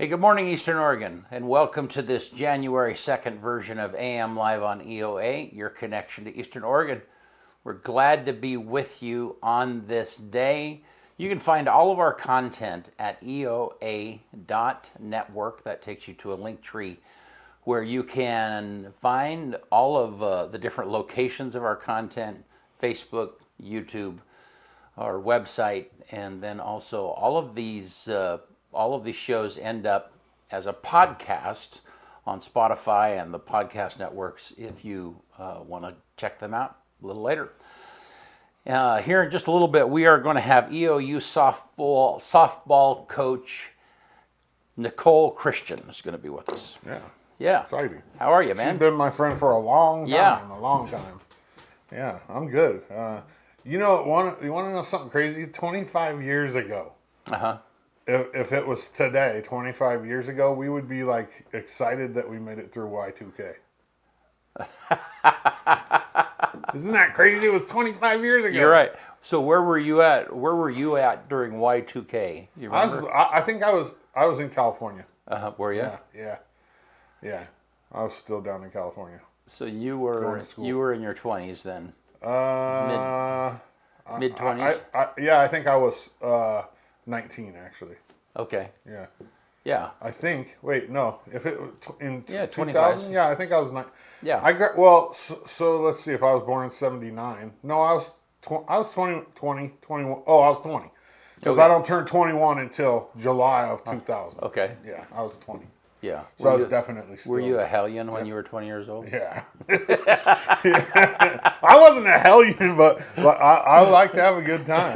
Hey, good morning, Eastern Oregon, and welcome to this January 2nd version of AM Live on EOA, your connection to Eastern Oregon. We're glad to be with you on this day. You can find all of our content at eoa.network. That takes you to a link tree where you can find all of the different locations of our content, Facebook, YouTube, our website, and then also all of these shows end up as a podcast on Spotify and the podcast networks if you want to check them out a little later. Here in just a little bit, we are going to have EOU softball coach Nicole Christian is going to be with us. Yeah. Exciting. How are you, man? She's been my friend for a long time. Yeah, I'm good. You want to know something crazy? 25 years ago. If it was today, 25 years ago, we would be like excited that we made it through Y2K. Isn't that crazy? It was 25 years ago. You're right. So where were you at? Where were you at during Y2K? You remember? I think I was in California. Were you? Yeah. I was still down in California. So you were in your 20s then. Mid 20s. I think I was 19 actually. Okay. Yeah. Yeah. I think. Wait, no. If it in 2000, yeah, I think I was 9. Yeah. So let's see. If I was born in 79, no, I was 21. Oh, I was 20 because I don't turn 21 until July of 2000. Okay. Yeah, I was 20. Yeah. So I was definitely still. Were you a hellion when you were 20 years old? Yeah. I wasn't a hellion, but I like to have a good time.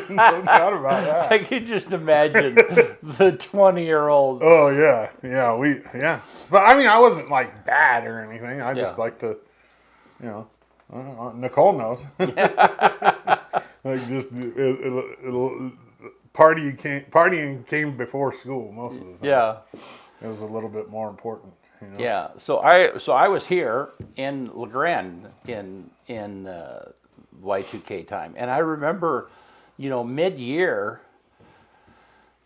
No doubt about that. I could just imagine the 20-year-old. Oh, yeah. Yeah. But I mean, I wasn't like bad or anything. I just like to, Nicole knows. Like just partying came before school most of the time. Yeah. It was a little bit more important. Yeah. So I was here in La Grande in Y2K time, and I remember, mid-year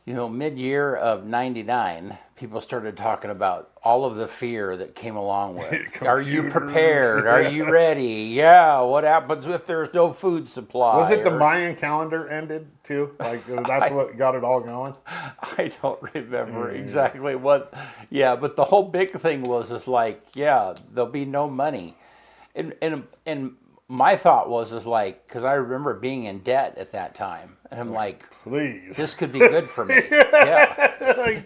of '99, people started talking about all of the fear that came along with. Are you prepared? Are you ready? Yeah. What happens if there's no food supply? Was it the Mayan calendar ended too? Like that's what got it all going? I don't remember exactly what. Yeah, but the whole big thing was there'll be no money, and my thought was because I remember being in debt at that time, and I'm like, please, this could be good for me. Yeah.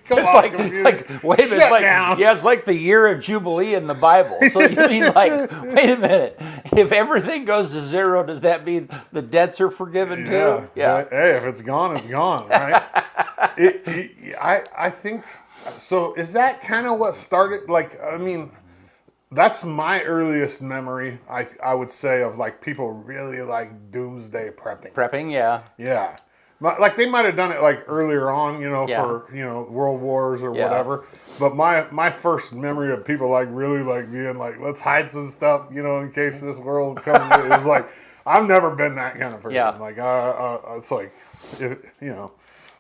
Come it's on, like wait a minute, Shut down. It's like the year of Jubilee in the Bible. So you mean wait a minute, if everything goes to zero, does that mean the debts are forgiven too? Yeah. Hey, if it's gone, it's gone, right? I think so. Is that kind of what started? That's my earliest memory, I would say, of people really doomsday prepping. Prepping, yeah. Yeah. They might have done it earlier on, for, world wars or whatever. But my first memory of people really being let's hide some stuff, in case this world comes. Is I've never been that kind of person. Yeah. It's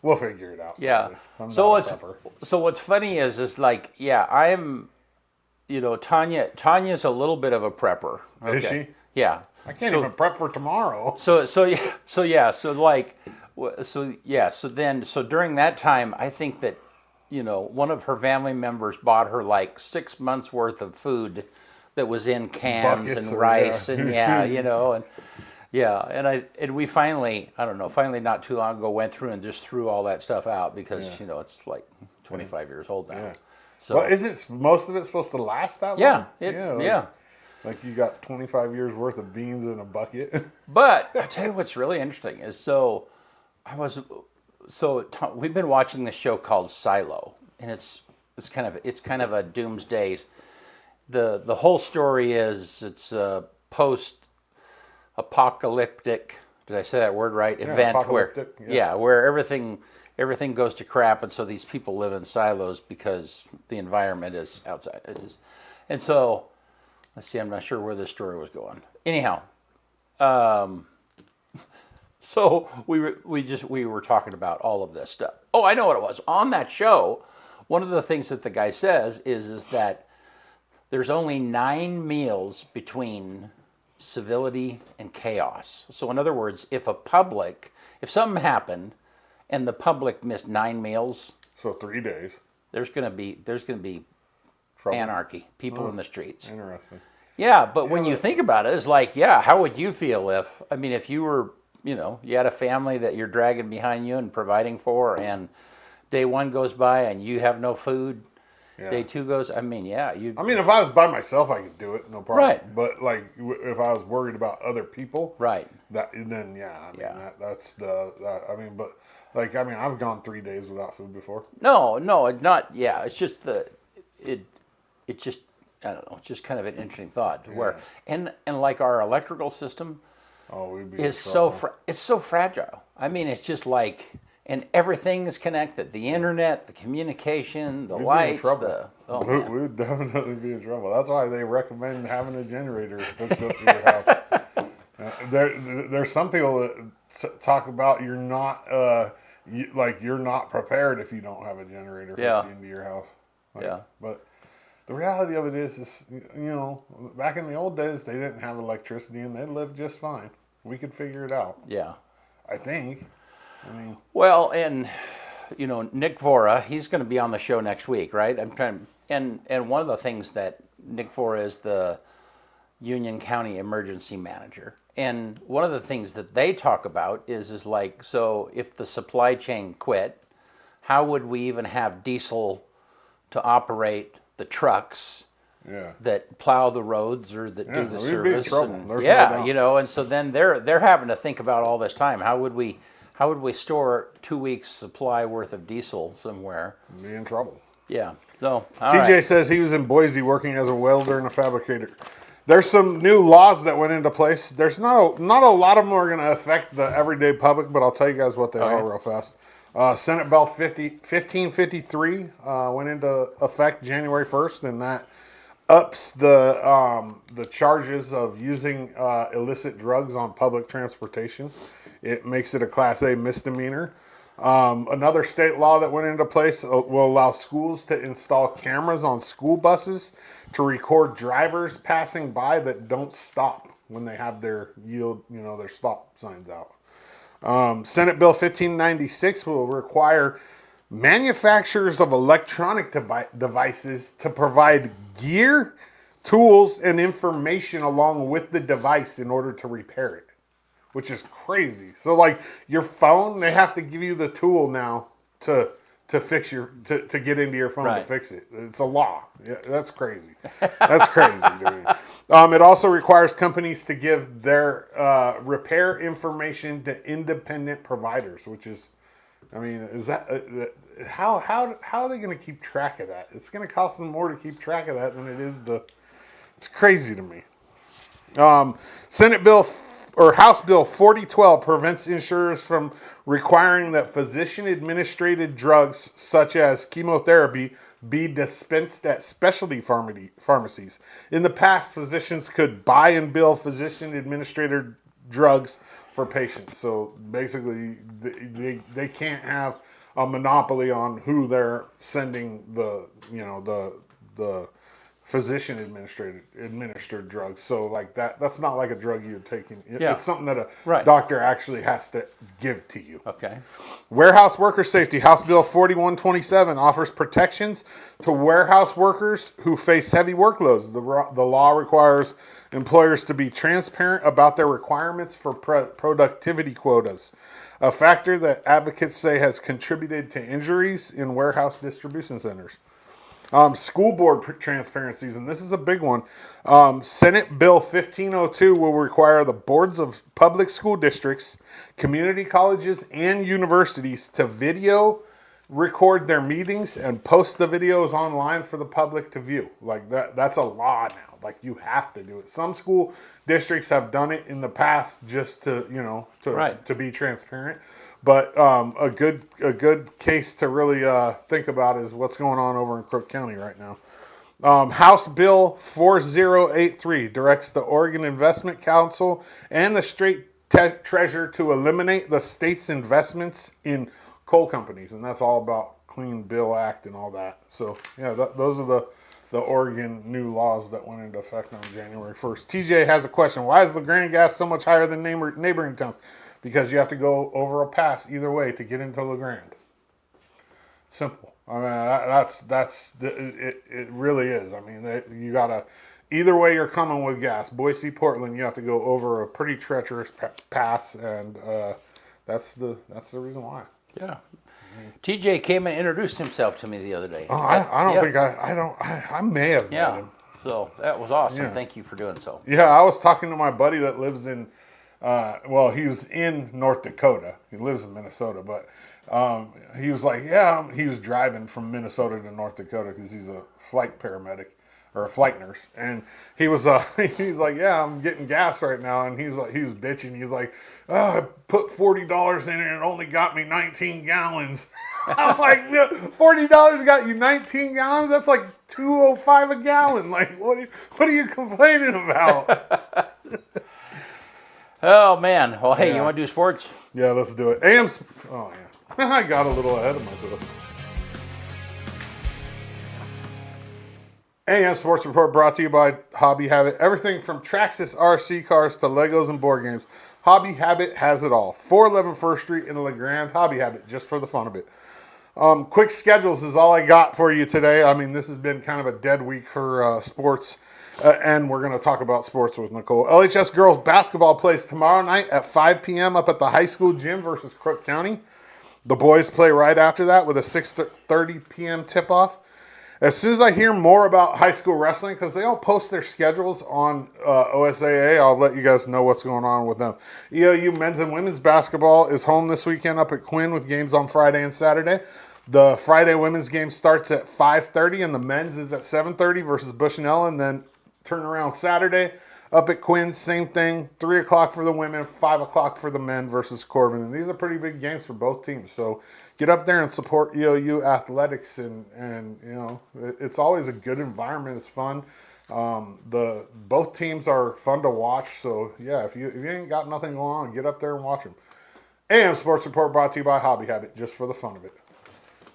we'll figure it out. Yeah. So what's funny is I am. Tanya's a little bit of a prepper. Okay. Is she? Yeah. I can't even prep for tomorrow. So during that time, I think that, one of her family members bought her 6 months worth of food that was in cans Buckets and rice and we finally not too long ago went through and just threw all that stuff out because, it's 25 years old now. Yeah. So, well, isn't most of it supposed to last that long? Yeah. Like you got 25 years worth of beans in a bucket. But I tell you what's really interesting is we've been watching this show called Silo, and it's kind of a doomsday. The whole story is it's a post-apocalyptic. Did I say that word right? Event where everything goes to crap, and so these people live in silos because the environment is outside. And so, let's see, I'm not sure where this story was going. Anyhow, so we were talking about all of this stuff. Oh, I know what it was. On that show, one of the things that the guy says is that there's only 9 meals between civility and chaos. So in other words, if something happened and the public missed 9 meals, so 3 days, there's going to be trouble. Anarchy, people in the streets. Interesting. Yeah, but when you think about it, it's like, yeah, how would you feel if you were, you had a family that you're dragging behind you and providing for, and day 1 goes by and you have no food, day 2 goes, if I was by myself, I could do it, no problem. Right. But like, if I was worried about other people, right, that's I've gone 3 days without food before. No, it's not. Yeah, it's just it just, I don't know. It's just kind of an interesting thought to where, and like our electrical system, is it's so fragile. I mean, it's just like, and everything is connected. The internet, the communication, the lights, we would definitely be in trouble. That's why they recommend having a generator hooked up to your house. There's some people that talk about you're not prepared if you don't have a generator hooked into your house. But the reality of it is, back in the old days, they didn't have electricity and they lived just fine. We could figure it out. Yeah. I think. Well, and, Nick Vora, he's going to be on the show next week, right? And one of the things that Nick Vora is the Union County Emergency Manager. And one of the things that they talk about is like, so if the supply chain quit, how would we even have diesel to operate the trucks that plow the roads or that do the service? Be in trouble. And so then they're having to think about all this time. How would we store 2 weeks supply worth of diesel somewhere? Be in trouble. Yeah. So TJ says he was in Boise working as a welder and a fabricator. There's some new laws that went into place. There's not a lot of them are going to affect the everyday public, but I'll tell you guys what they are real fast. Senate Bill 1553 went into effect January 1st, and that ups the charges of using illicit drugs on public transportation. It makes it a Class A misdemeanor. Another state law that went into place will allow schools to install cameras on school buses to record drivers passing by that don't stop when they have their their stop signs out. Senate Bill 1596 will require manufacturers of electronic devices to provide gear, tools, and information along with the device in order to repair it, which is crazy. So like your phone, they have to give you the tool now to fix to get into your phone to fix it. It's a law. Yeah, that's crazy. That's crazy to me. It also requires companies to give their repair information to independent providers, which is, is that how are they going to keep track of that? It's going to cost them more to keep track of that than it is it's crazy to me. Senate Bill or House Bill 4012 prevents insurers from requiring that physician-administered drugs such as chemotherapy be dispensed at specialty pharmacies. In the past, physicians could buy and bill physician-administered drugs for patients. So basically, they can't have a monopoly on who they're sending the physician administered drugs. So like that's not like a drug you're taking. It's something that a doctor actually has to give to you. Okay. Warehouse worker safety. House Bill 4127 offers protections to warehouse workers who face heavy workloads. The law requires employers to be transparent about their requirements for productivity quotas, a factor that advocates say has contributed to injuries in warehouse distribution centers. School board transparencies, and this is a big one. Senate Bill 1502 will require the boards of public school districts, community colleges, and universities to video record their meetings and post the videos online for the public to view. Like that's a law now. Like you have to do it. Some school districts have done it in the past just to be transparent. But a good case to really think about is what's going on over in Crook County right now. House Bill 4083 directs the Oregon Investment Council and the state treasurer to eliminate the state's investments in coal companies, and that's all about Clean Bill Act and all that. So yeah, those are the Oregon new laws that went into effect on January 1st. TJ has a question. Why is LeGrand gas so much higher than neighboring towns? Because you have to go over a pass either way to get into LeGrand. Simple. I mean, it really is. I mean, you gotta, either way you're coming with gas. Boise, Portland, you have to go over a pretty treacherous pass, and that's the reason why. Yeah. TJ came and introduced himself to me the other day. Oh, I don't think I may have met him. So that was awesome. Yeah. Thank you for doing so. Yeah, I was talking to my buddy that lives in, he was in North Dakota. He lives in Minnesota, but he was like, he was driving from Minnesota to North Dakota because he's a flight paramedic or a flight nurse, and he was he's like, I'm getting gas right now, and he was bitching. He's like, I put $40 in it and it only got me 19 gallons. I'm like, $40 got you 19 gallons? That's like $2.05 a gallon. Like, what are you complaining about? Oh man. Well, hey, you want to do sports? Yeah, let's do it. Oh yeah, I got a little ahead of myself. AM Sports Report brought to you by Hobby Habit. Everything from Traxxas RC cars to Legos and board games. Hobby Habit has it all. 411 First Street in LeGrand. Hobby Habit, just for the fun of it. Quick schedules is all I got for you today. I mean, this has been kind of a dead week for sports, and we're going to talk about sports with Nicole. LHS girls basketball plays tomorrow night at 5 p.m. up at the high school gym versus Crook County. The boys play right after that with a 6:30 p.m. tip-off. As soon as I hear more about high school wrestling, because they all post their schedules on OSAA, I'll let you guys know what's going on with them. EOU men's and women's basketball is home this weekend up at Quinn with games on Friday and Saturday. The Friday women's game starts at 5:30 and the men's is at 7:30 versus Bushnell, and then turn around Saturday up at Quinn, same thing, 3 o'clock for the women, 5 o'clock for the men versus Corbin. And these are pretty big games for both teams. So get up there and support EOU athletics, and you know, it's always a good environment. It's fun. Both teams are fun to watch. So yeah, if you ain't got nothing going on, get up there and watch them. AM Sports Report brought to you by Hobby Habit, just for the fun of it.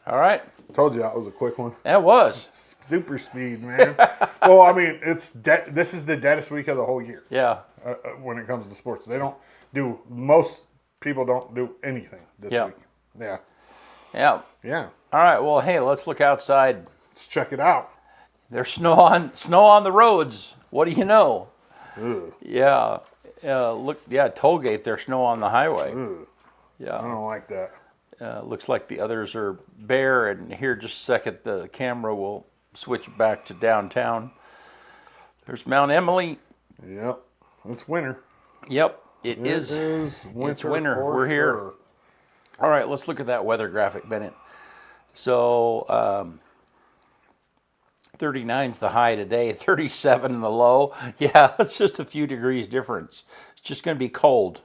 All right. Told you that was a quick one. That was. Super speed, man. Well, I mean, this is the deadest week of the whole year. Yeah. When it comes to sports, most people don't do anything this week. Yeah. Yeah. Yeah. All right. Well, hey, let's look outside. Let's check it out. There's snow on the roads. What do you know? Ugh. Yeah. Look. Yeah. Tollgate. There's snow on the highway. Ugh. Yeah. I don't like that. Looks like the others are bare, and here just a second the camera will switch back to downtown. There's Mount Emily. Yep. It's winter. Yep. It is winter. It's winter. We're here. Sure. All right, let's look at that weather graphic, Bennett. So 39's the high today, 37 the low. Yeah, it's just a few degrees difference. It's just going to be cold.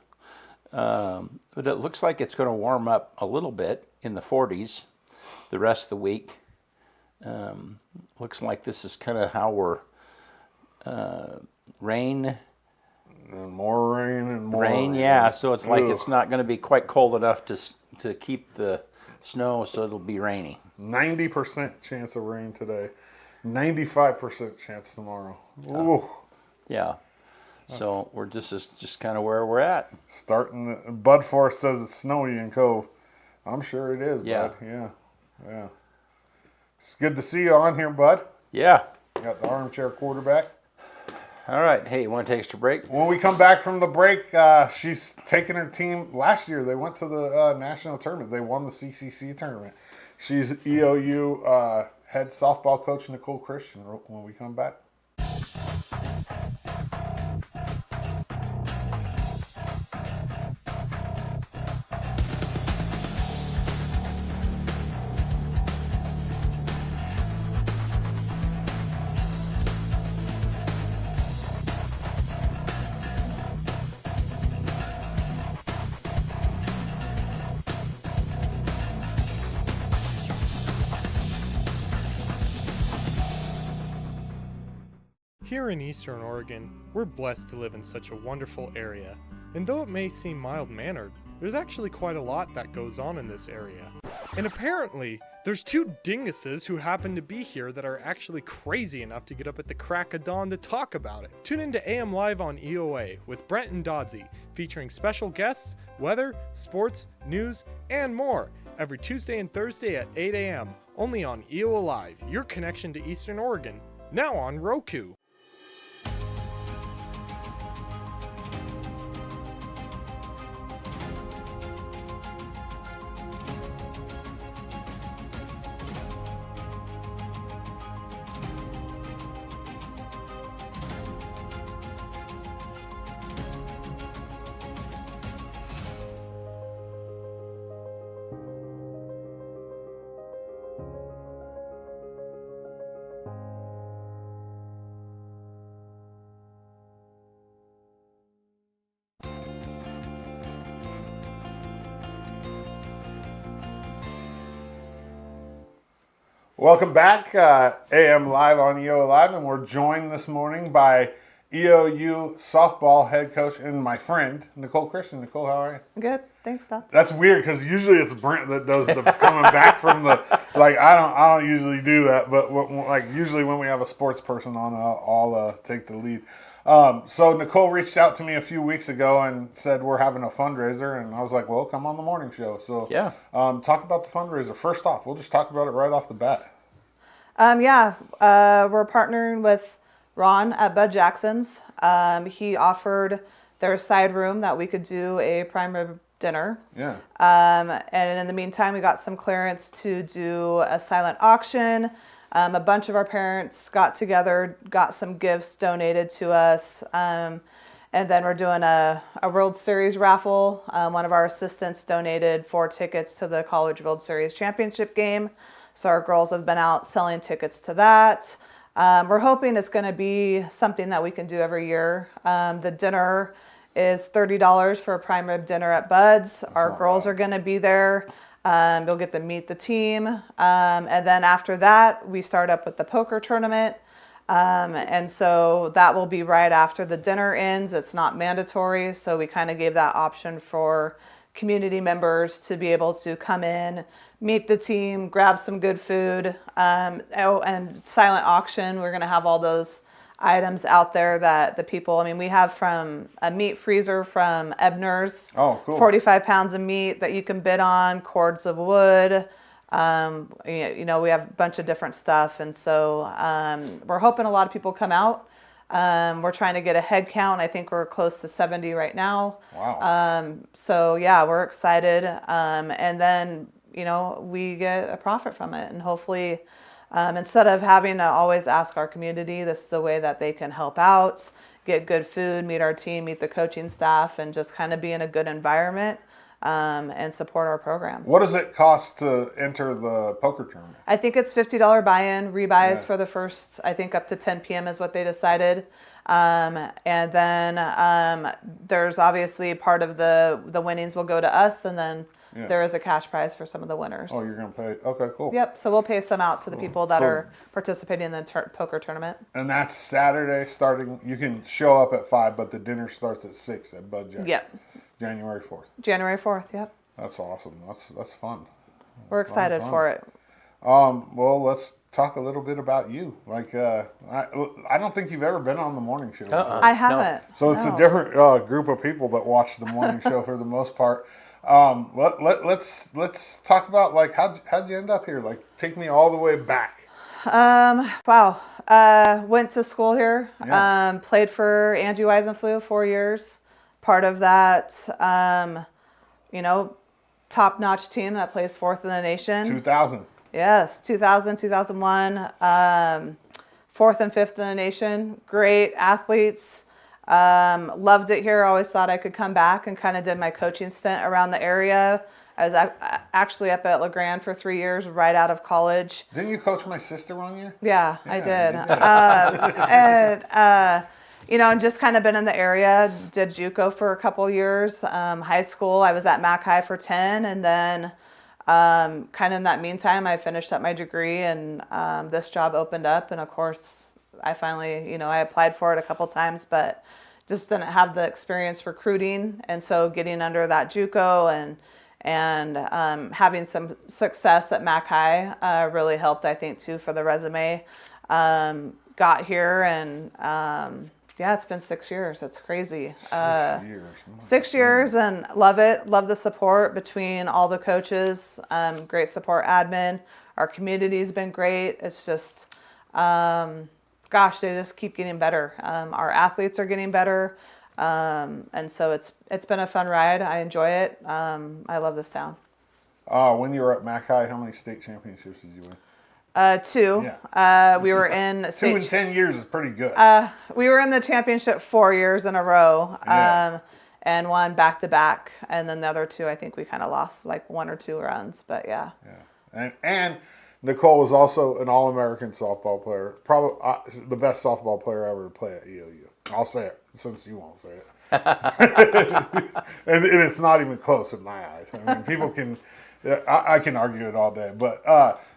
But it looks like it's going to warm up a little bit in the 40s the rest of the week. Looks like this is kind of how we're rain. And more rain and more rain. Yeah, so it's like it's not going to be quite cold enough to keep the snow, so it'll be rainy. 90% chance of rain today. 95% chance tomorrow. Ooh. Yeah. So this is just kind of where we're at. Bud Forest says it's snowy in Cove. I'm sure it is, yeah. Bud. Yeah. It's good to see you on here, Bud. Yeah. You got the armchair quarterback. All right. Hey, you want to take us to break? When we come back from the break, she's taking her team. Last year, they went to the national tournament. They won the CCC tournament. She's EOU head softball coach Nicole Christian when we come back. Here in Eastern Oregon, we're blessed to live in such a wonderful area. And though it may seem mild-mannered, there's actually quite a lot that goes on in this area. And apparently, there's 2 dinguses who happen to be here that are actually crazy enough to get up at the crack of dawn to talk about it. Tune in to AM Live on EOA with Brent and Dodsey, featuring special guests, weather, sports, news, and more, every Tuesday and Thursday at 8 a.m., only on EOA Live, your connection to Eastern Oregon, now on Roku. Welcome back, AM Live on EO Live, and we're joined this morning by EOU softball head coach and my friend, Nicole Christian. Nicole, how are you? Good, thanks, Dots. That's weird because usually it's Brent that does the coming back from the, like, I don't usually do that, but usually when we have a sports person on, I'll take the lead. So Nicole reached out to me a few weeks ago and said we're having a fundraiser, and I was like, well, come on the morning show. So yeah, talk about the fundraiser. First off, we'll just talk about it right off the bat. We're partnering with Ron at Bud Jackson's. He offered their side room that we could do a prime rib dinner. Yeah. And in the meantime, we got some clearance to do a silent auction. A bunch of our parents got together, got some gifts donated to us. And then we're doing a World Series raffle. One of our assistants donated 4 tickets to the College World Series Championship game. So our girls have been out selling tickets to that. We're hoping it's going to be something that we can do every year. The dinner is $30 for a prime rib dinner at Bud's. Our girls are going to be there. You'll get to meet the team. And then after that, we start up with the poker tournament. And so that will be right after the dinner ends. It's not mandatory. So we kind of gave that option for community members to be able to come in, meet the team, grab some good food. And silent auction, we're going to have all those items out there that the people, we have from a meat freezer from Ebner's. Oh, cool. 45 pounds of meat that you can bid on, cords of wood. We have a bunch of different stuff. And so we're hoping a lot of people come out. We're trying to get a head count. I think we're close to 70 right now. Wow. So yeah, we're excited. And then, we get a profit from it, and hopefully, instead of having to always ask our community, this is a way that they can help out, get good food, meet our team, meet the coaching staff, and just kind of be in a good environment and support our program. What does it cost to enter the poker tournament? I think it's $50 buy-in, rebuys for the first, I think up to 10 p.m. is what they decided. And then there's obviously part of the winnings will go to us, and then there is a cash prize for some of the winners. Oh, you're going to pay? Okay, cool. Yep, so we'll pay some out to the people that are participating in the poker tournament. And that's Saturday starting. You can show up at 5, but the dinner starts at 6 at Bud Jack. Yep. January 4th. January 4th, yep. That's awesome. That's fun. We're excited for it. Well, let's talk a little bit about you. Like, I don't think you've ever been on the morning show. I haven't. So it's a different group of people that watch the morning show for the most part. Let's talk about, like, how'd you end up here? Like, take me all the way back. Wow. Went to school here. Yeah. Played for Angie Weisenfluh 4 years. Part of that, top-notch team that plays 4th in the nation. 2000. Yes, 2000, 2001. 4th and 5th in the nation. Great athletes. Loved it here. Always thought I could come back, and kind of did my coaching stint around the area. I was actually up at LeGrand for 3 years, right out of college. Didn't you coach my sister 1 year? Yeah, I did. And just kind of been in the area. Did JUCO for a couple years. High school, I was at Mac High for 10, and then kind of in that meantime, I finished up my degree, and this job opened up, and of course, I finally, I applied for it a couple times, but just didn't have the experience recruiting, and so getting under that JUCO and having some success at Mac High really helped, I think, too, for the resume. Got here and yeah, it's been 6 years. It's crazy. 6 years. 6 years, and love it. Love the support between all the coaches. Great support admin. Our community's been great. It's just, gosh, they just keep getting better. Our athletes are getting better. And so it's been a fun ride. I enjoy it. I love this town. When you were at Mac High, how many state championships did you win? 2. Yeah. We were in 2 in 10 years is pretty good. We were in the championship 4 years in a row, and won back to back. And then the other 2, I think we kind of lost like 1 or 2 runs. But yeah. And Nicole was also an All-American softball player, probably the best softball player ever to play at EOU. I'll say it since you won't say it. and it's not even close in my eyes. I mean, people can. I can argue it all day, but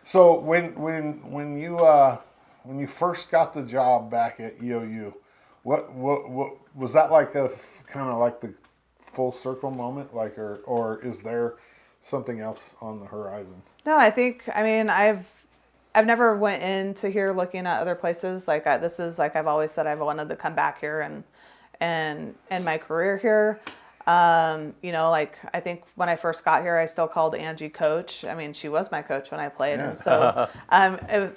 so when you first got the job back at EOU, what was that like? A kind of like the full circle moment, like, or is there something else on the horizon? No, I mean, I've never went into here looking at other places. Like this is like I've always said I've wanted to come back here and my career here. Like I think when I first got here, I still called Angie coach. I mean, she was my coach when I played. Yeah. And so,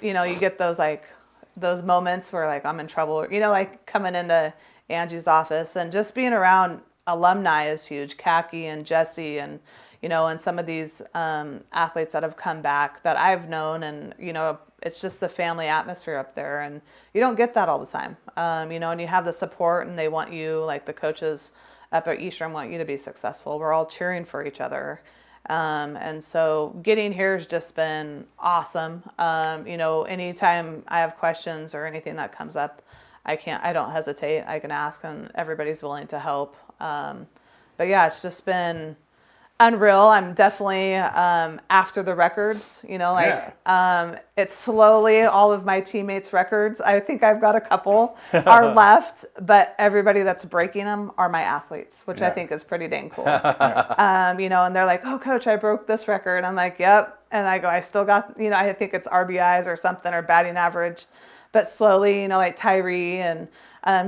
you get those moments where like I'm in trouble, like coming into Angie's office and just being around alumni is huge. Khaki and Jesse and some of these athletes that have come back that I've known, and it's just the family atmosphere up there, and you don't get that all the time. And you have the support, and they want you, like the coaches up at Eastern want you to be successful. We're all cheering for each other. And so getting here has just been awesome. Anytime I have questions or anything that comes up, I don't hesitate. I can ask, and everybody's willing to help. But yeah, it's just been unreal. I'm definitely after the records, it's slowly all of my teammates' records. I think I've got a couple are left, but everybody that's breaking them are my athletes, which I think is pretty dang cool. And they're like, "Oh, coach, I broke this record." And I'm like, "Yep." And I go, "I still got, I think it's RBIs or something or batting average." But slowly, like Tyree and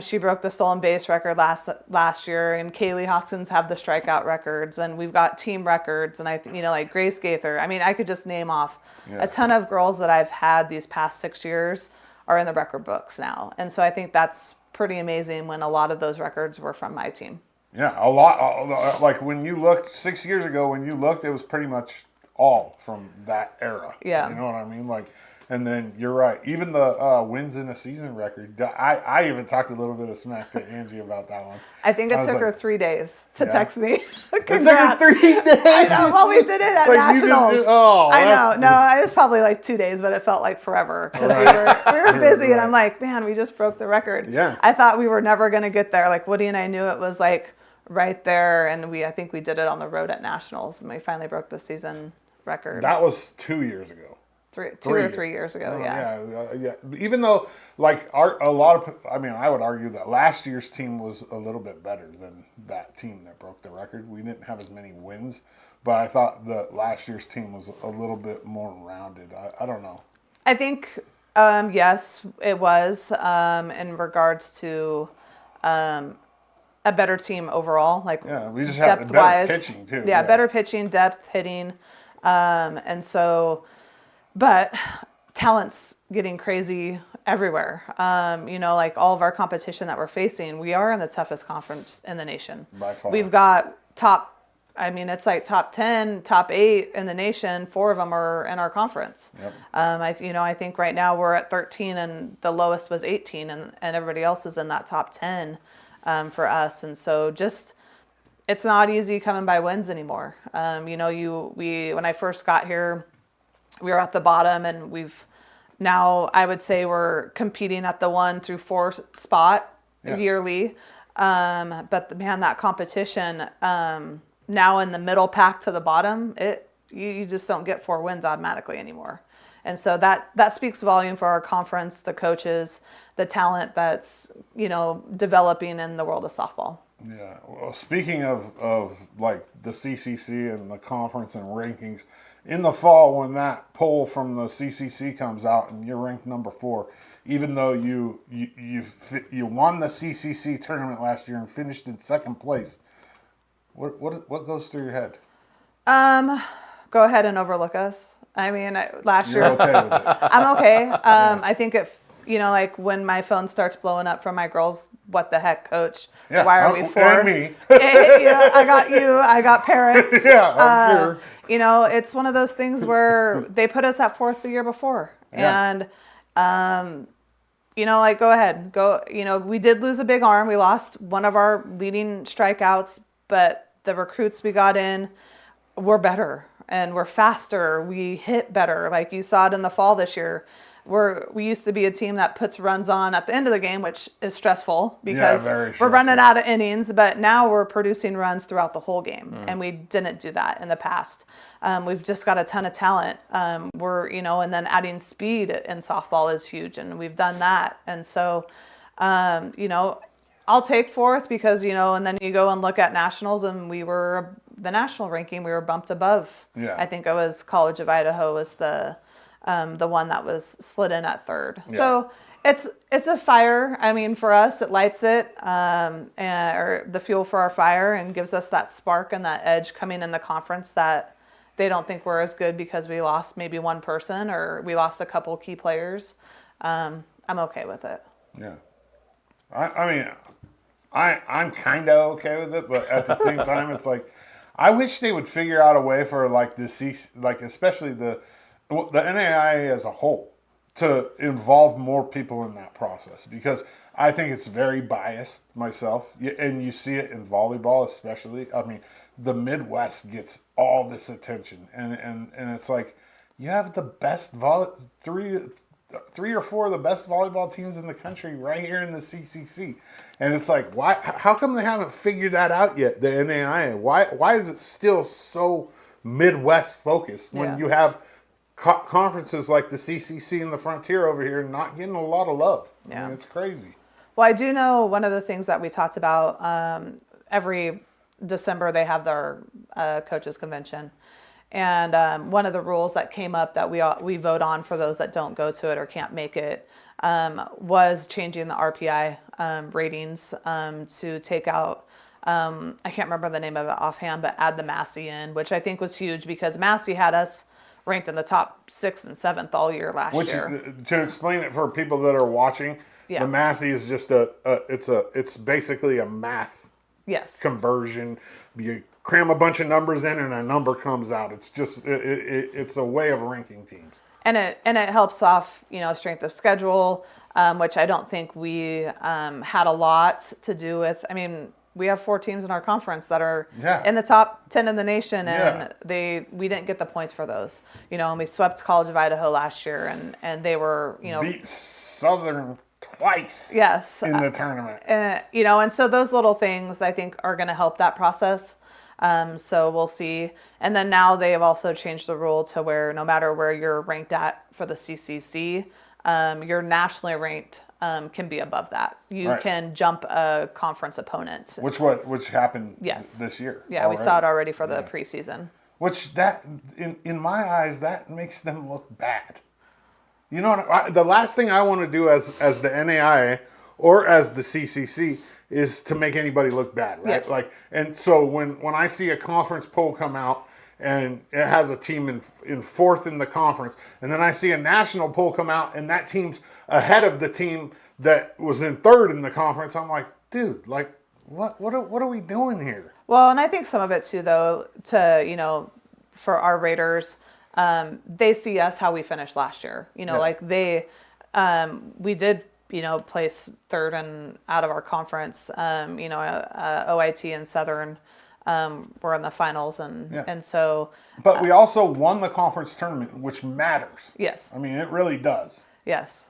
she broke the stolen base record last year, and Kaylee Hoskins have the strikeout records, and we've got team records, and like Grace Gaither. I mean, I could just name off a ton of girls that I've had these past 6 years are in the record books now, and so I think that's pretty amazing when a lot of those records were from my team. Yeah, a lot. Like when you looked 6 years ago, it was pretty much all from that era. Yeah, you know what I mean, like. And then you're right. Even the wins in a season record. I even talked a little bit of smack to Angie about that one. I think it took her 3 days to text me. It took her 3 days. I know. Well, we did it at Nationals. I know. No, it was probably like 2 days, but it felt like forever because we were busy. And I'm like, man, we just broke the record. Yeah. I thought we were never going to get there. Like Woody and I knew it was like right there, and I think we did it on the road at Nationals when we finally broke the season record. That was 2 years ago. 2 or 3 years ago, yeah. Even though, like, I would argue that last year's team was a little bit better than that team that broke the record. We didn't have as many wins, but I thought that last year's team was a little bit more rounded. I don't know. I think, yes, it was in regards to a better team overall. Like, we just had better pitching, too. Yeah, better pitching, depth, hitting. And so... But talent's getting crazy everywhere. Like all of our competition that we're facing, we are in the toughest conference in the nation. By far. We've got it's like top 10, top 8 in the nation. 4 of them are in our conference. Yep. I think right now we're at 13 and the lowest was 18 and everybody else is in that top 10 for us. And so it's not easy coming by wins anymore. When I first got here, we were at the bottom, and we've now, I would say, we're competing at the 1 through 4 spot yearly. But that competition now in the middle pack to the bottom, you just don't get 4 wins automatically anymore. And so that speaks volume for our conference, the coaches, the talent that's, developing in the world of softball. Yeah. Well, speaking of like the CCC and the conference and rankings, in the fall when that poll from the CCC comes out and you're ranked number 4, even though you won the CCC tournament last year and finished in second place, what goes through your head? Go ahead and overlook us. I mean, last You're year okay with it. I'm okay. I think if like when my phone starts blowing up from my girls, what the heck, coach? Yeah, Why are we 4? And me. Yeah, I got you. I got parents. Yeah, I'm sure. It's one of those things where they put us at 4th the year before, Yeah. and go ahead, go. We did lose a big arm. We lost one of our leading strikeouts, but the recruits we got in were better and we're faster. We hit better, like you saw it in the fall this year. We used to be a team that puts runs on at the end of the game, which is stressful because very we're stressful. running out of innings, but now we're producing runs throughout the whole game. And we didn't do that in the past. We've just got a ton of talent. And then adding speed in softball is huge, and we've done that. And so, I'll take 4th because, and then you go and look at nationals, and we were the national ranking, we were bumped above. Yeah. I think it was College of Idaho was the one that was slid in at 3rd. Yeah. So it's a fire. I mean, for us, it lights it, or the fuel for our fire, and gives us that spark and that edge coming in the conference that they don't think we're as good because we lost maybe one person or we lost a couple key players. I'm okay with it. Yeah. I mean, I'm kind of okay with it, but at the same time, it's like, I wish they would figure out a way for like especially the NAIA as a whole to involve more people in that process, because I think it's very biased myself, and you see it in volleyball especially. I mean, the Midwest gets all this attention, and it's like you have the best three or four of the best volleyball teams in the country right here in the CCC. And it's like, why? How come they haven't figured that out yet, the NAIA? Why is it still so Midwest focused when you have conferences like the CCC and the Frontier over here not getting a lot of love? Yeah. I mean, it's crazy. Well, I do know one of the things that we talked about, every December they have their coaches convention. And one of the rules that came up that we vote on for those that don't go to it or can't make it was changing the RPI ratings to take out, I can't remember the name of it offhand, but add the Massey in, which I think was huge because Massey had us ranked in the top 6th and 7th all year last year. To explain it for people that are watching, the Massey is just it's basically a math conversion. You cram a bunch of numbers in and a number comes out. It's just it's a way of ranking teams. And it helps off, strength of schedule, which I don't think we had a lot to do with. I mean, we have 4 teams in our conference that are in the top 10 in the nation, and we didn't get the points for those. And we swept College of Idaho last year, and they were, beat Southern twice. Yes. In the tournament. And so those little things I think are going to help that process. So we'll see. And then now they have also changed the rule to where no matter where you're ranked at for the CCC, your nationally ranked can be above that. You can jump a conference opponent. Which happened this year. Yeah, already. we saw it already for the preseason. Which in my eyes, that makes them look bad. You know what? The last thing I want to do as the NAIA or as the CCC is to make anybody look bad, right? Yeah. Like, and so when I see a conference poll come out and it has a team in 4th in the conference, and then I see a national poll come out and that team's ahead of the team that was in 3rd in the conference, I'm like, dude, like, what are we doing here? Well, and I think some of it too, though, for our Raiders, they see us how we finished last year. Like we did, place 3rd and out of our conference. OIT and Southern were in the finals, and so. But we also won the conference tournament, which matters. Yes. I mean, it really does. Yes.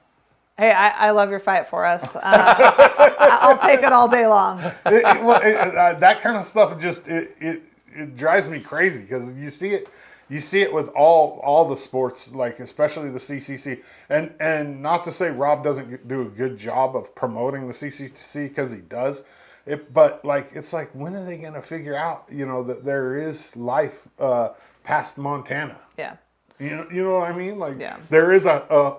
Hey, I love your fight for us. I'll take it all day long. That kind of stuff just it drives me crazy because you see it you see it with all the sports, like especially the CCC. And not to say Rob doesn't do a good job of promoting the CCC, because he does. But like, it's like, when are they going to figure out, that there is life past Montana? Yeah. You know what I mean? Like, Yeah. there is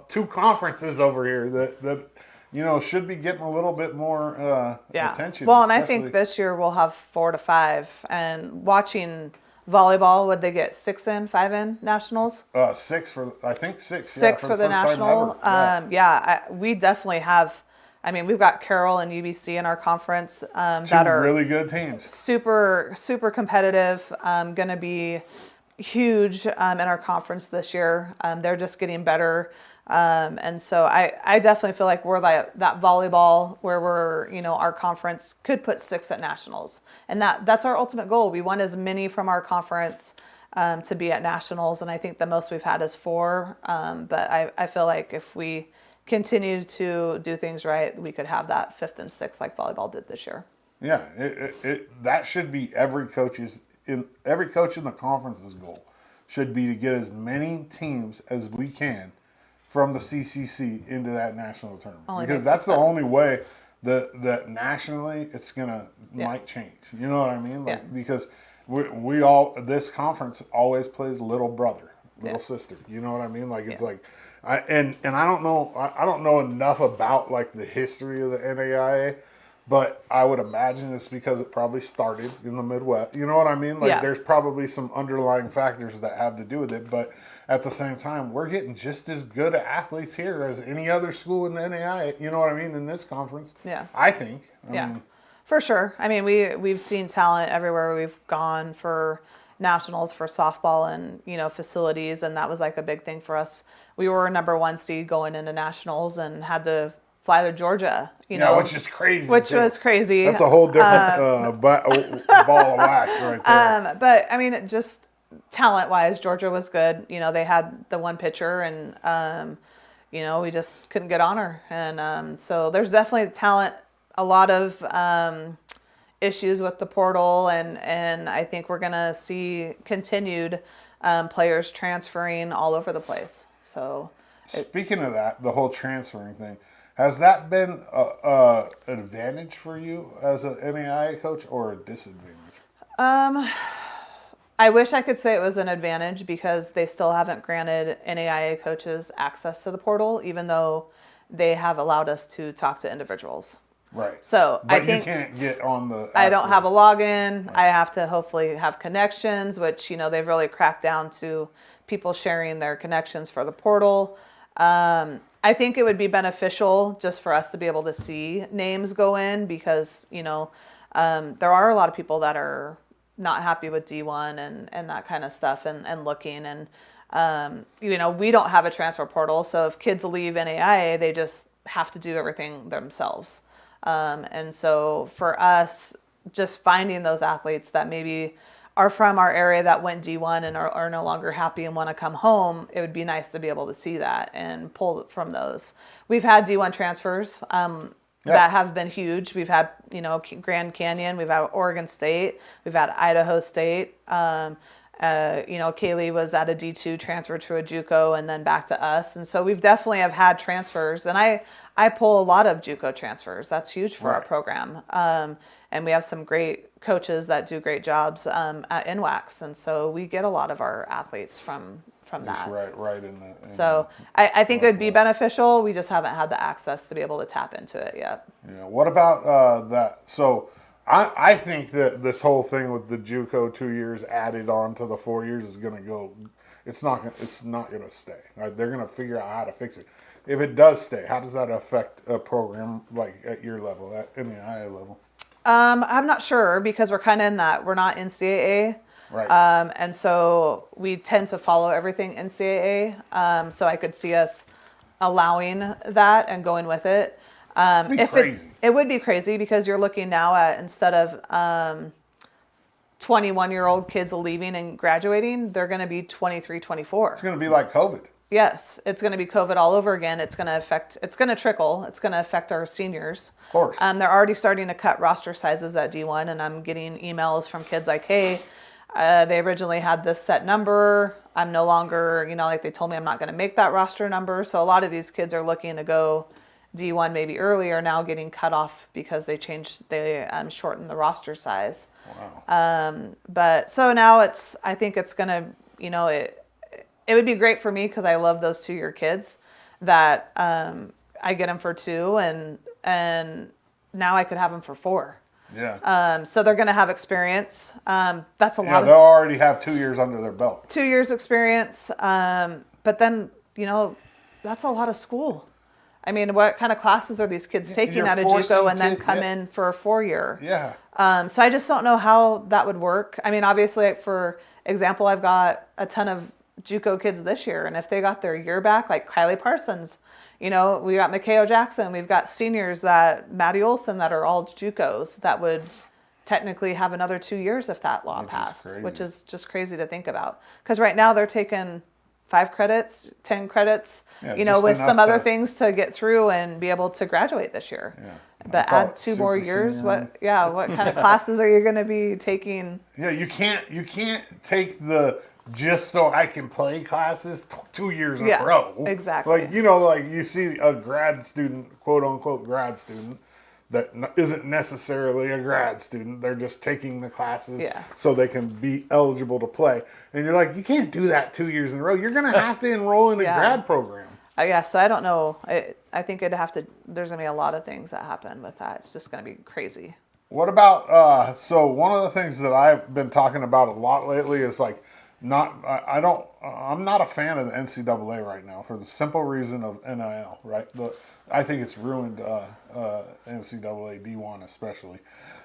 two conferences over here that should be getting a little bit more attention. Well, and I think this year we'll have 4 to 5. And watching volleyball, would they get 5 in nationals? 6 for, I think 6. 6 yeah, for the first time national. ever. We definitely have. I mean, we've got Carroll and UBC in our conference Two that are really good teams. super competitive. Going to be huge in our conference this year. They're just getting better. And so I definitely feel like we're that volleyball where we're, our conference could put 6 at nationals. And that's our ultimate goal. We want as many from our conference to be at nationals. And I think the most we've had is 4. But I feel like if we continue to do things right, we could have that 5th and 6th like volleyball did this year. Yeah, that should be every coach in the conference's goal should be to get as many teams as we can from the CCC into that national tournament, because that's the only way that nationally it's might change. You know what I mean? Like, because we all, this conference always plays little brother, little sister. You know what I mean? Like, it's like, I don't know enough about like the history of the NAIA, but I would imagine it's because it probably started in the Midwest. You know what I mean? Like, there's probably some underlying factors that have to do with it, but at the same time, we're getting just as good athletes here as any other school in the NAIA. You know what I mean? In this conference, I think. I mean, for sure. I mean, we've seen talent everywhere we've gone for nationals for softball and facilities, and that was like a big thing for us. We were number 1 seed going into nationals and had to fly to Georgia. Which is crazy. Which was crazy. That's a whole different ball of wax right there. But I mean, just talent-wise, Georgia was good. They had the one pitcher, and we just couldn't get on her. And so there's definitely talent. A lot of issues with the portal, and I think we're gonna see continued players transferring all over the place. So, speaking of that, the whole transferring thing, has that been an advantage for you as an NAIA coach or a disadvantage? I wish I could say it was an advantage, because they still haven't granted NAIA coaches access to the portal, even though they have allowed us to talk to individuals. Right. So but I think you can't get on the. I don't have a login. Right. I have to hopefully have connections, which they've really cracked down to people sharing their connections for the portal. I think it would be beneficial just for us to be able to see names go in, because there are a lot of people that are not happy with D1 and that kind of stuff, and looking, and we don't have a transfer portal, so if kids leave NAIA, they just have to do everything themselves. And so for us, just finding those athletes that maybe are from our area that went D1 and are no longer happy and want to come home, it would be nice to be able to see that and pull from those. We've had D1 transfers that have been huge. We've had, Grand Canyon, we've had Oregon State, we've had Idaho State. Kaylee was at a D2, transferred to a JUCO, and then back to us. And so we've definitely have had transfers, and I pull a lot of JUCO transfers. That's huge for our program. And we have some great coaches that do great jobs at NWACS, and so we get a lot of our athletes from that. Right in the. So I think it would be beneficial. We just haven't had the access to be able to tap into it yet. Yeah. What about that? So I think that this whole thing with the JUCO 2 years added on to the 4 years is going to go. It's not going to stay. Right? They're going to figure out how to fix it. If it does stay, how does that affect a program like at your level, in the NAIA level? I'm not sure, because we're kind of in that. We're not NCAA. Right. And so we tend to follow everything NCAA. So I could see us allowing that and going with it. It would be crazy, because you're looking now at, instead of 21-year-old kids leaving and graduating, they're going to be 23, 24. It's going to be like COVID. Yes, it's going to be COVID all over again. It's going to trickle. It's going to affect our seniors. Of course. They're already starting to cut roster sizes at D1, and I'm getting emails from kids like, hey, They originally had this set number. I'm no longer, like they told me I'm not going to make that roster number. So a lot of these kids are looking to go D1 maybe earlier, now getting cut off because they shortened the roster size. Wow. But so now I think it's going to, it would be great for me because I love those 2-year kids that I get them for 2 and now I could have them for 4. Yeah. So they're going to have experience. That's a lot. They'll already have 2 years under their belt. 2 years experience. But then, that's a lot of school. I mean, what kind of classes are these kids taking out of JUCO and then come in for a 4-year? Yeah. So I just don't know how that would work. I mean, obviously, for example, I've got a ton of JUCO kids this year, and if they got their year back, like Kylie Parsons, we got Mikhail Jackson, we've got seniors Maddie Olson that are all JUCOs that would technically have another 2 years if that law passed, which is just crazy to think about. Because right now they're taking 5 credits, 10 credits, with some other things to get through and be able to graduate this year. Yeah. But add 2 more years. What kind of classes are you going to be taking? Yeah, you can't take the just so I can play classes 2 years in a row. Exactly. Like you see a grad student, quote unquote grad student, that isn't necessarily a grad student. They're just taking the classes so they can be eligible to play. And you're like, you can't do that 2 years in a row. You're going to have to enroll in a grad program. So I don't know. I think there's going to be a lot of things that happen with that. It's just going to be crazy. What about, so one of the things that I've been talking about a lot lately is like, I'm not a fan of the NCAA right now for the simple reason of NIL, right? I think it's ruined NCAA D1 especially.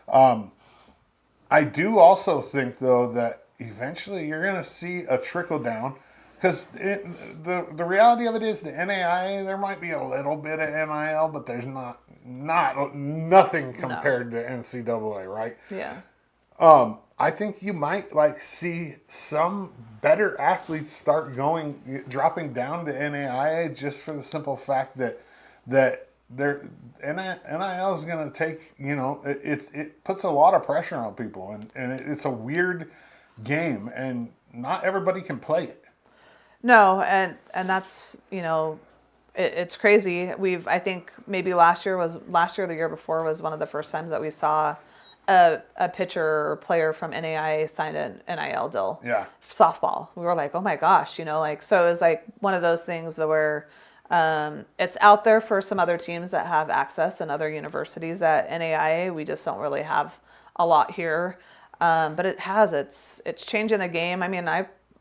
I do also think, though, that eventually you're going to see a trickle down because the reality of it is the NAIA, there might be a little bit of NIL, but there's nothing compared to NCAA, right? Yeah. I think you might see some better athletes start dropping down to NAIA just for the simple fact that NIL is going to take, it puts a lot of pressure on people and it's a weird game and not everybody can play it. No, and that's, it's crazy. I think maybe last year or the year before was one of the first times that we saw a pitcher or player from NAIA signed an NIL deal. Yeah. Softball. We were like, oh my gosh, so it was like one of those things where it's out there for some other teams that have access and other universities at NAIA. We just don't really have a lot here. But it's changing the game. I mean,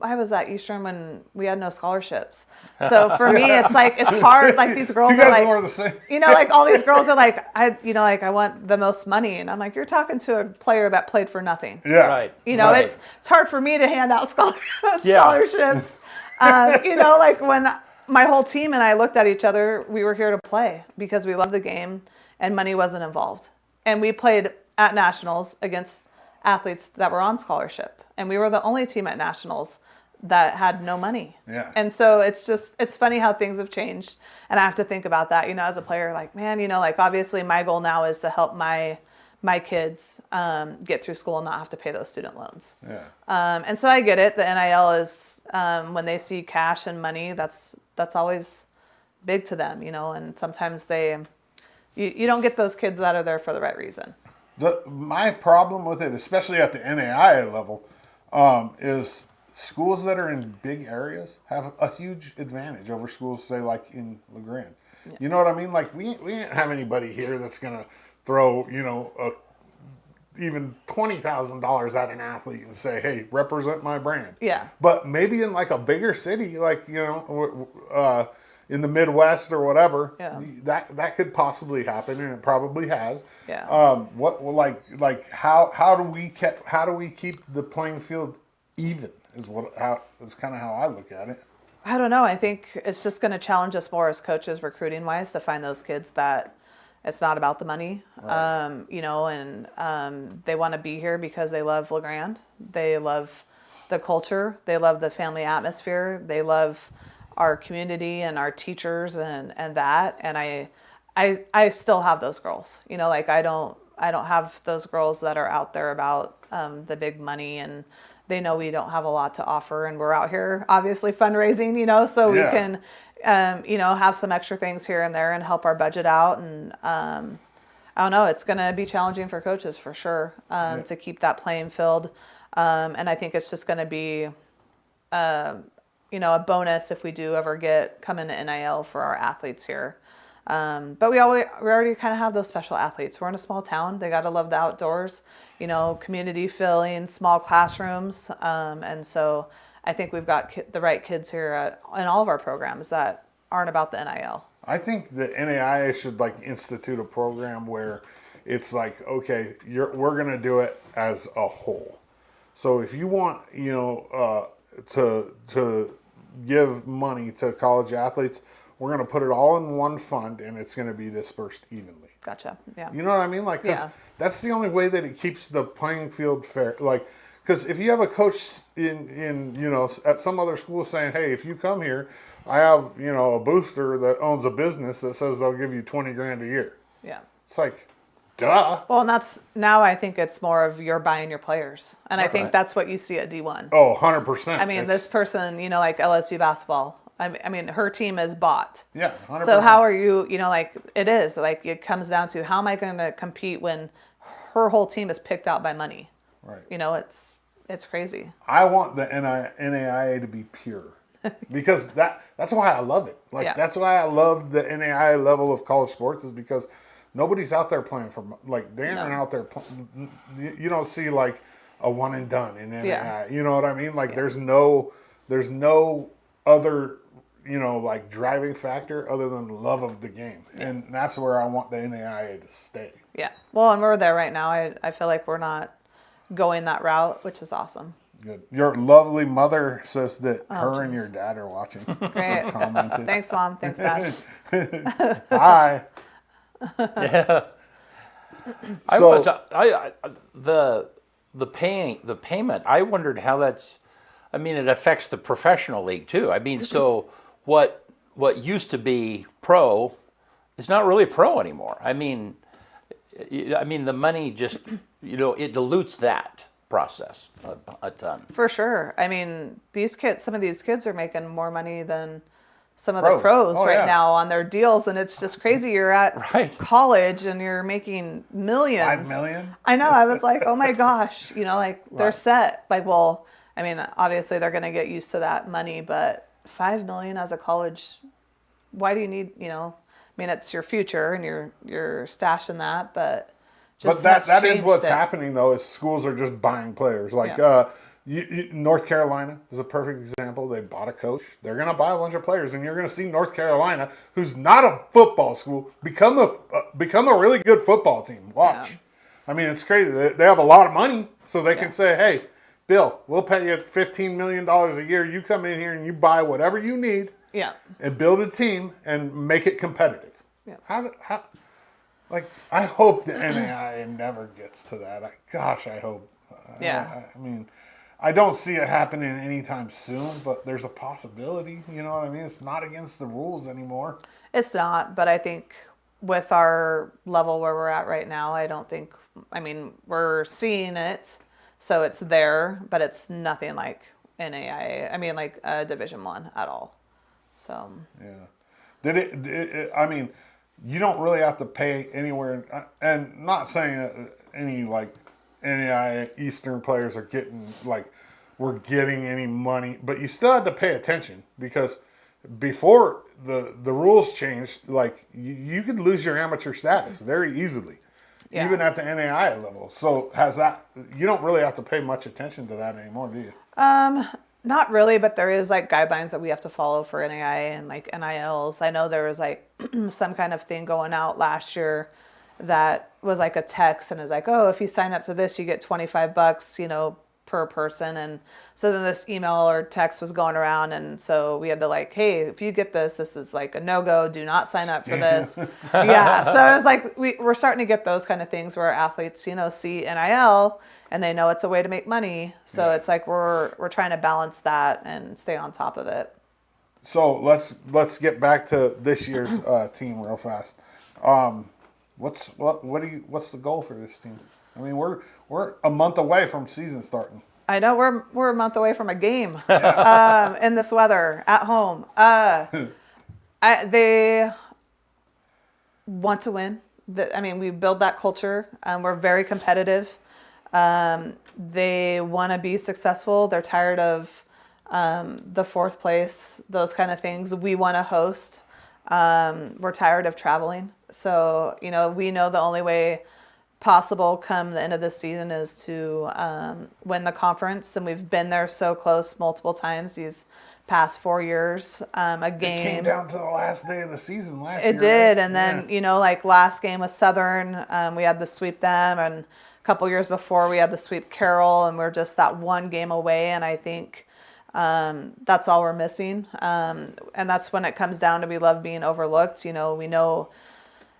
I was at Eastern when we had no scholarships. So for me, it's like, it's hard. Like these girls are like, more the same. like all these girls are like, I want the most money. And I'm like, you're talking to a player that played for nothing. Yeah. Right. It's hard for me to hand out scholarships. Like when my whole team and I looked at each other, we were here to play because we love the game and money wasn't involved. And we played at nationals against athletes that were on scholarship. And we were the only team at nationals that had no money. Yeah. And so it's funny how things have changed. And I have to think about that, as a player, like, man, obviously my goal now is to help my kids get through school and not have to pay those student loans. Yeah. And so I get it. The NIL is, when they see cash and money, that's always big to them, and sometimes you don't get those kids that are there for the right reason. My problem with it, especially at the NAIA level, is schools that are in big areas have a huge advantage over schools, say, like in LeGrand. Yeah. You know what I mean? Like, we ain't have anybody here that's going to throw, even $20,000 at an athlete and say, hey, represent my brand. Yeah. But maybe in like a bigger city, like, in the Midwest or whatever, that could possibly happen, and it probably has. Yeah. How do we keep the playing field even? Is kind of how I look at it. I don't know. I think it's just going to challenge us more as coaches, recruiting wise, to find those kids that it's not about the money, right. They want to be here because they love LeGrand. They love the culture. They love the family atmosphere. They love our community and our teachers and that. And I still have those girls, I don't have those girls that are out there about the big money and they know we don't have a lot to offer, and we're out here obviously fundraising, you know, so we can, you know, have some extra things here and there and help our budget out. And I don't know, it's going to be challenging for coaches for sure, to keep that playing field. And I think it's just going to be, you know, a bonus if we do ever come into NIL for our athletes here. But we already kind of have those special athletes. We're in a small town. They got to love the outdoors, you know, community feeling, small classrooms. And so I think we've got the right kids here in all of our programs that aren't about the NIL. I think the NAIA should like institute a program where it's like, okay, we're going to do it as a whole. So if you want, you know, to give money to college athletes, we're going to put it all in one fund and it's going to be dispersed evenly. Gotcha. Yeah. You know what I mean? Like, 'cause that's the only way that it keeps the playing field fair. Like, because if you have a coach in, you know, at some other school saying, hey, if you come here, I have, you know, a booster that owns a business that says they'll give you $20,000 a year. Yeah. It's like, duh. Well, and now I think it's more of you're buying your players. And I think that's what you see at D1. Oh, 100%. I mean, this person, you know, like LSU basketball, I mean, her team is bought. Yeah, 100%. So how are you, you know, like it is, like it comes down to how am I going to compete when her whole team is picked out by money? Right. You know, it's crazy. I want the NAIA to be pure because that's why I love it. Like, that's why I love the NAIA level of college sports is because nobody's out there playing for, like, they aren't out there. You don't see like a one and done in NAIA. Yeah. You know what I mean? Like there's no other, you know, like driving factor other than love of the game. Yeah. And that's where I want the NAIA to stay. Yeah. Well, and we're there right now. I feel like we're not going that route, which is awesome. Good. Your lovely mother says that her and your dad are watching. Great. Thanks, Mom. Thanks, Dad. Hi. Yeah. The payment. I wondered how that's. I mean, it affects the professional league too. I mean, so what used to be pro is not really pro anymore. I mean, the money just, you know, it dilutes that process a ton. For sure. I mean, some of these kids are making more money than some of the pros now on their deals, and it's just crazy. You're at college and you're making millions. 5 million? I know. I was like, oh my gosh, you know, like they're set. Like, well, I mean, obviously they're going to get used to that money, but 5 million as a college, why do you need, you know, I mean, it's your future and you're stashing that, but just that is what's happening though, is schools are just buying players. Like North Carolina is a perfect example. They bought a coach. They're going to buy a bunch of players, and you're going to see North Carolina, who's not a football school, become a really good football team. Watch. Yeah. I mean, it's crazy. They have a lot of money, so they can say, hey, Bill, we'll pay you $15 million a year. You come in here and you buy whatever you need and build a team and make it competitive. Yeah. How like, I hope the NAIA never gets to that. I hope. I mean, I don't see it happening anytime soon, but there's a possibility. You know what I mean? It's not against the rules anymore. It's not, but I think with our level where we're at right now, we're seeing it. So it's there, but it's nothing like NAIA. I mean, like Division I at all. So. Yeah. I mean, you don't really have to pay anywhere, and not saying any like NAIA Eastern players are we're getting any money, but you still had to pay attention because before the rules changed, like you could lose your amateur status very easily. Yeah. Even at the NAIA level. So you don't really have to pay much attention to that anymore, do you? Not really, but there is like guidelines that we have to follow for NAIA and like NILs. I know there was like some kind of thing going out last year that was like a text and is like, oh, if you sign up to this, you get $25, you know, per person. And so then this email or text was going around, and so we had to like, hey, if you get this is like a no-go, do not sign up for this. Yeah, so it was like we're starting to get those kind of things where athletes, you know, see NIL and they know it's a way to make money. So it's like we're trying to balance that and stay on top of it. So let's get back to this year's team real fast. What's the goal for this team? I mean, we're a month away from season starting. I know we're a month away from a game in this weather at home. They want to win. We build that culture. We're very competitive. They want to be successful. They're tired of the fourth place, those kind of things. We want to host. We're tired of traveling. So, we know the only way possible come the end of the season is to win the conference. And we've been there so close multiple times these past 4 years. A game. It came down to the last day of the season last year. It did. Right? And then, like last game with Southern, we had to sweep them. And a couple years before, we had to sweep Carroll. And we're just that one game away. And I think that's all we're missing. And that's when it comes down to we love being overlooked. We know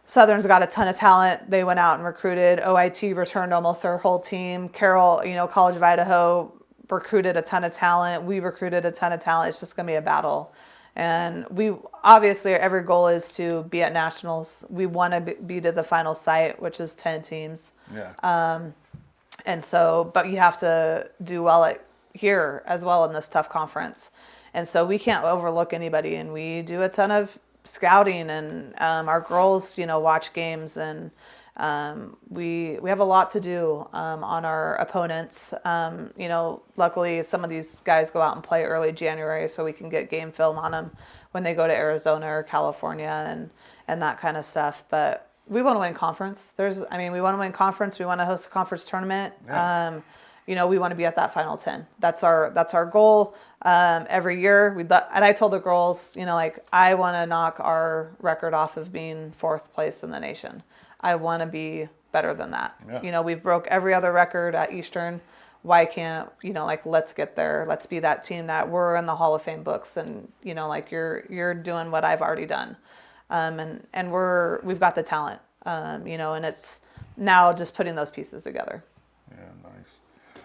Southern's got a ton of talent. They went out and recruited. OIT returned almost their whole team. Carroll, College of Idaho recruited a ton of talent. We recruited a ton of talent. It's just going to be a battle. And we obviously, every goal is to be at nationals. We want to be to the final site, which is 10 teams. Yeah. And so, but you have to do well here as well in this tough conference. And so we can't overlook anybody. And we do a ton of scouting, and our girls, watch games, and we have a lot to do on our opponents. Luckily some of these guys go out and play early January, so we can get game film on them when they go to Arizona or California and that kind of stuff. But we want to win conference. We want to win conference. We want to host a conference tournament. Yeah. We want to be at that final 10. That's our goal. Every year, and I told the girls, I want to knock our record off of being fourth place in the nation. I want to be better than that. Yeah. We've broke every other record at Eastern. Why can't, let's get there. Let's be that team that we're in the Hall of Fame books, and, you're doing what I've already done. And we've got the talent, and it's now just putting those pieces together. Yeah, nice.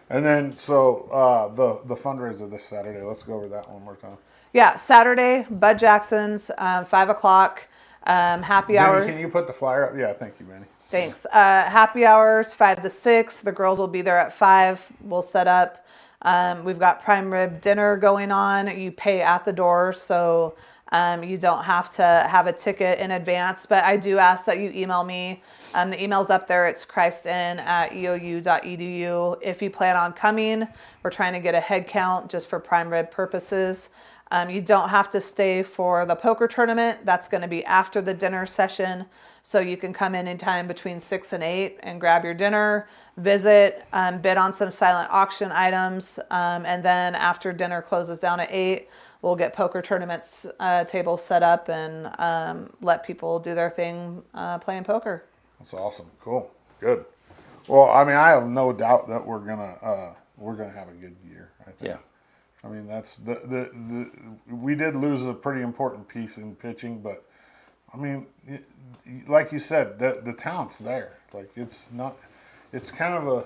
And then, so the fundraiser this Saturday, let's go over that one more time. Yeah, Saturday, Bud Jackson's, 5 o'clock, happy hour. Can you put the flyer up? Yeah, thank you, Manny. Thanks. Happy hours, 5 to 6. The girls will be there at 5. We'll set up. We've got prime rib dinner going on. You pay at the door, so you don't have to have a ticket in advance. But I do ask that you email me. The email's up there. It's christin@eou.edu. If you plan on coming, we're trying to get a head count just for prime rib purposes. You don't have to stay for the poker tournament. That's going to be after the dinner session. So you can come in anytime between 6 and 8 and grab your dinner, visit, bid on some silent auction items. And then after dinner closes down at 8, we'll get poker tournaments tables set up and let people do their thing playing poker. That's awesome. Cool. Good. Well, I have no doubt that we're gonna have a good year. I think. Yeah. That's we did lose a pretty important piece in pitching, but like you said, the talent's there. Like it's kind of a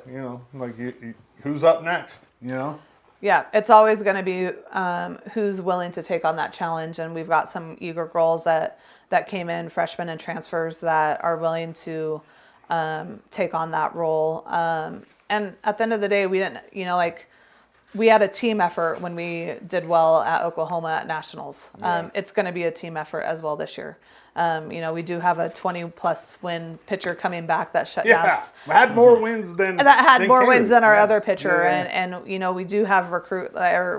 who's up next, Yeah, it's always going to be who's willing to take on that challenge, and we've got some eager girls that came in, freshmen and transfers, that are willing to take on that role. And at the end of the day, we didn't, we had a team effort when we did well at Oklahoma at nationals. Yeah. It's going to be a team effort as well this year. We do have a 20-plus win pitcher coming back that shut down. Yeah, had more wins than wins than our yeah. other pitcher, Yeah. and we do have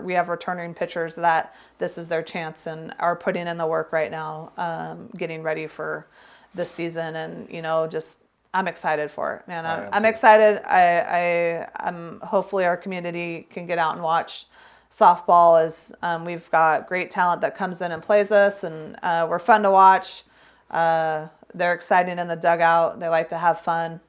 we have returning pitchers that this is their chance and are putting in the work right now, getting ready for this season, and just. I'm excited for it, man. I'm excited. I'm hopefully our community can get out and watch softball, as we've got great talent that comes in and plays us, and we're fun to watch. They're exciting in the dugout. They like to have fun.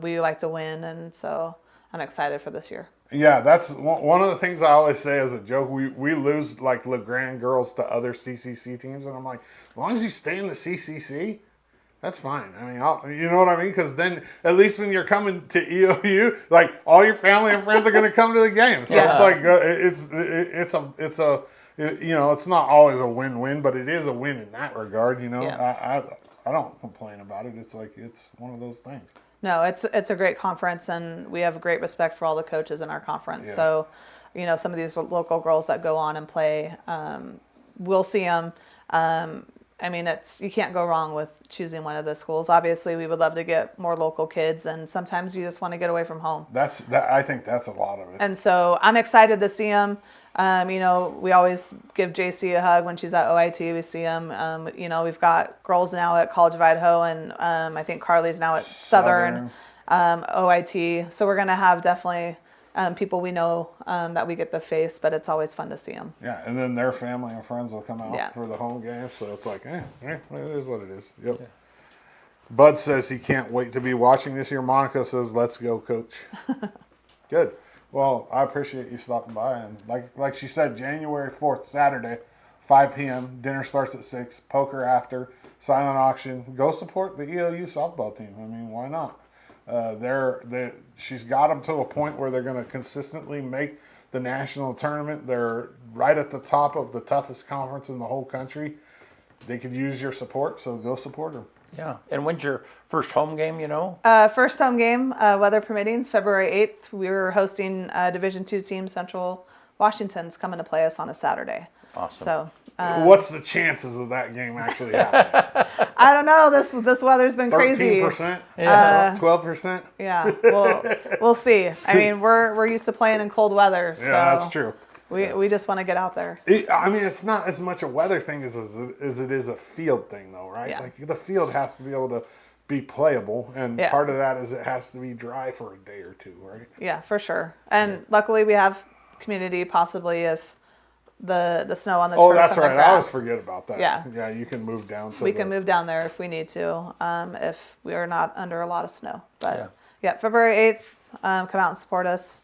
We like to win, and so I'm excited for this year. Yeah, that's one of the things I always say as a joke. We lose like LeGrand girls to other CCC teams, and I'm like, as long as you stay in the CCC, that's fine. You know what I mean? Because then at least when you're coming to EOU, like all your family and friends are going to come to the game. So Yeah. It's like it's not always a win-win, but it is a win in that regard. Yeah. I don't complain about it. It's like it's one of those things. No, it's a great conference, and we have great respect for all the coaches in our conference. Yeah. So, some of these local girls that go on and play, we'll see them. I mean, you can't go wrong with choosing one of the schools. Obviously, we would love to get more local kids, and sometimes you just want to get away from home. I think that's a lot of it. And so I'm excited to see them. We always give JC a hug when she's at OIT. We see them. We've got girls now at College of Idaho, and I think Carly's now at Southern OIT. So we're going to have definitely people we know that we get to face, but it's always fun to see them. Yeah, and then their family and friends will come out Yeah. for the home game, so it's like, it is what it is. Yep. Yeah. Bud says he can't wait to be watching this year. Monica says, let's go, Coach. Good. Well, I appreciate you stopping by. And like she said, January 4th, Saturday, 5 p.m., dinner starts at 6, poker after, silent auction. Go support the EOU softball team. I mean, why not? She's got them to a point where they're going to consistently make the national tournament. They're right at the top of the toughest conference in the whole country. They could use your support, so go support them. Yeah. And when's your first home game, First home game, weather permitting, is February 8th. We're hosting Division II team, Central Washington's coming to play us on a Saturday. Awesome. So, what's the chances of that game actually happening? I don't know. This weather's been crazy. 13%? Yeah. 12%? Yeah. We'll see. I mean, we're used to playing in cold weather. So Yeah, that's true. We just want to get out there. It's not as much a weather thing as it is a field thing, though, right? Yeah. Like the field has to be able to be playable, and Yeah. part of that is it has to be dry for a day or two, right? Yeah, for sure. And luckily, we have community. Possibly if the snow on the Oh, turf that's and the right. I always grass, forget about that. Yeah. Yeah, you can move down. we can move down there if we need to. If we are not under a lot of snow. But yeah, February 8th. Come out and support us.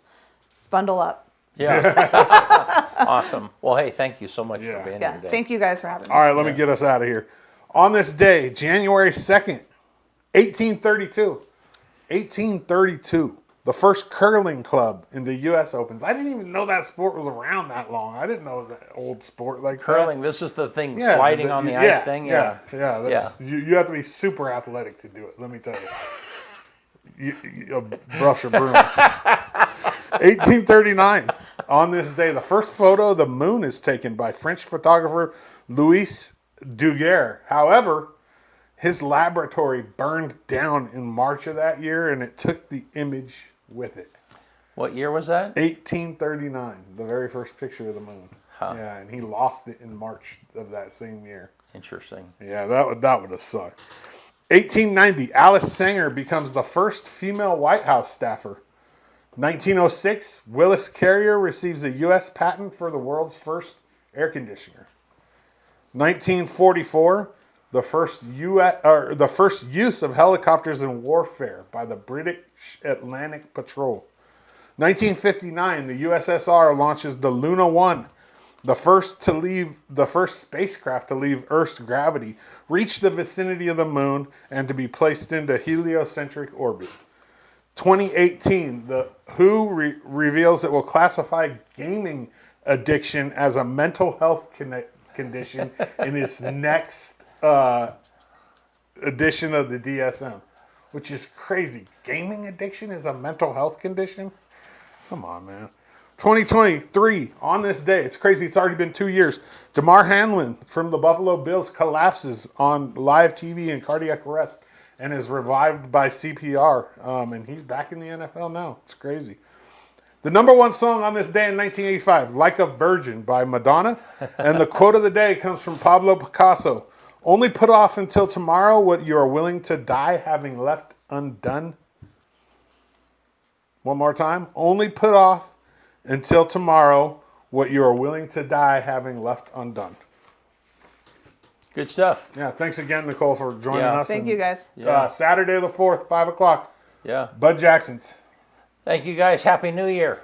Bundle up. Yeah. Awesome. Well, hey, thank you so much for being here Yeah. today. Thank you guys for having me. All right, let me get us out of here. On this day, January 2nd, 1832. 1832. The first curling club in the U.S. Opens. I didn't even know that sport was around that long. I didn't know it was an old sport like Curling, that. this is the thing, Yeah, sliding on the ice thing? Yeah. You have to be super athletic to do it, let me tell you. You brush a broom. 1839. On this day, the first photo of the moon is taken by French photographer Louis Daguerre. However, his laboratory burned down in March of that year, and it took the image with it. What year was that? 1839, the very first picture of the moon. Huh. Yeah, and he lost it in March of that same year. Interesting. Yeah, that would have sucked. 1890, Alice Sanger becomes the first female White House staffer. 1906, Willis Carrier receives a U.S. patent for the world's first air conditioner. 1944, the first use of helicopters in warfare by the British Atlantic Patrol. 1959, the USSR launches the Luna 1, the first spacecraft to leave Earth's gravity, reach the vicinity of the moon, and to be placed into heliocentric orbit. 2018, the WHO reveals it will classify gaming addiction as a mental health condition in its next edition of the DSM, which is crazy. Gaming addiction is a mental health condition? Come on, man. 2023, on this day, it's crazy, it's already been 2 years. Damar Hamlin from the Buffalo Bills collapses on live TV in cardiac arrest and is revived by CPR. And he's back in the NFL now. It's crazy. The number one song on this day in 1985, Like a Virgin by Madonna. And the quote of the day comes from Pablo Picasso. Only put off until tomorrow what you are willing to die having left undone. One more time. Only put off until tomorrow what you are willing to die having left undone. Good stuff. Yeah, thanks again, Nicole, for joining us. Thank you, guys. Saturday the 4th, 5 o'clock. Yeah. Bud Jackson's. Thank you, guys. Happy New Year.